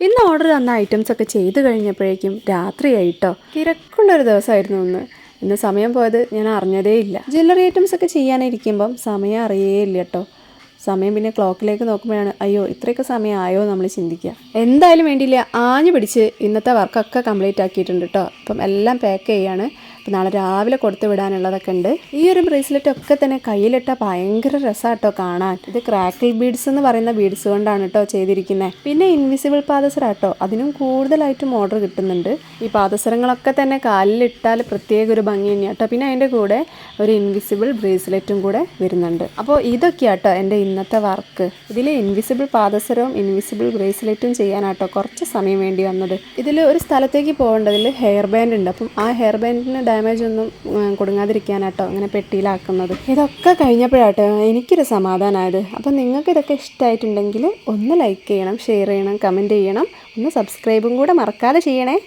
ഇന്ന് ഓർഡർ തന്ന ഐറ്റംസ് ഒക്കെ ചെയ്ത് കഴിഞ്ഞപ്പോഴേക്കും രാത്രിയായിട്ടോ. തിരക്കുള്ളൊരു ദിവസമായിരുന്നു ഇന്ന് സമയം പോയത് ഞാൻ അറിഞ്ഞതേ ഇല്ല. ജ്വല്ലറി ഐറ്റംസ് ഒക്കെ ചെയ്യാനിരിക്കുമ്പം സമയം അറിയേ ഇല്ല കേട്ടോ. സമയം പിന്നെ ക്ലോക്കിലേക്ക് നോക്കുമ്പോഴാണ് അയ്യോ ഇത്രയൊക്കെ സമയം ആയോ നമ്മൾ ചിന്തിക്കുക. എന്തായാലും വേണ്ടിയില്ല, ആഞ്ഞു പിടിച്ച് ഇന്നത്തെ വർക്കൊക്കെ കംപ്ലീറ്റ് ആക്കിയിട്ടുണ്ട് കേട്ടോ. അപ്പം എല്ലാം പാക്ക് ചെയ്യാണ്. അപ്പം നാളെ രാവിലെ കൊടുത്തു വിടാനുള്ളതൊക്കെ ഉണ്ട്. ഈ ഒരു ബ്രേസ്ലെറ്റ് ഒക്കെ തന്നെ കയ്യിലിട്ടാൽ ഭയങ്കര രസമാട്ടോ കാണാൻ. ഇത് ക്രാക്കിൾ ബീഡ്സ് എന്ന് പറയുന്ന ബീഡ്സ് കൊണ്ടാണ് കേട്ടോ ചെയ്തിരിക്കുന്നത്. പിന്നെ ഇൻവിസിബിൾ പാദസരാട്ടോ, അതിനും കൂടുതലായിട്ടും ഓർഡർ കിട്ടുന്നുണ്ട്. ഈ പാദസരങ്ങളൊക്കെ തന്നെ കാലിലിട്ടാൽ പ്രത്യേക ഒരു ഭംഗി തന്നെയാണ് കേട്ടോ. പിന്നെ അതിൻ്റെ കൂടെ ഒരു ഇൻവിസിബിൾ ബ്രേസ്ലെറ്റും കൂടെ വരുന്നുണ്ട്. അപ്പോൾ ഇതൊക്കെയാട്ടോ എൻ്റെ ഇന്നത്തെ വർക്ക്. ഇതിൽ ഇൻവിസിബിൾ പാദസരവും ഇൻവിസിബിൾ ബ്രേസ്ലെറ്റും ചെയ്യാനാട്ടോ കുറച്ച് സമയം വേണ്ടി വന്നത്. ഇതിൽ ഒരു സ്ഥലത്തേക്ക് പോകേണ്ടതിൽ ഹെയർ ബാൻഡ് ഉണ്ട്. അപ്പം ആ ഹെയർ ബാൻഡിന് ഡാമേജ് ഒന്നും കൊടുങ്ങാതിരിക്കാനാട്ടോ അങ്ങനെ പെട്ടിയിലാക്കുന്നത്. ഇതൊക്കെ കഴിഞ്ഞപ്പോഴാട്ടോ എനിക്കൊരു സമാധാനമായത്. അപ്പം നിങ്ങൾക്ക് ഇതൊക്കെ ഇഷ്ടമായിട്ടുണ്ടെങ്കിൽ ഒന്ന് ലൈക്ക് ചെയ്യണം, ഷെയർ ചെയ്യണം, കമൻറ്റ് ചെയ്യണം, ഒന്ന് സബ്സ്ക്രൈബും കൂടെ മറക്കാതെ ചെയ്യണേ.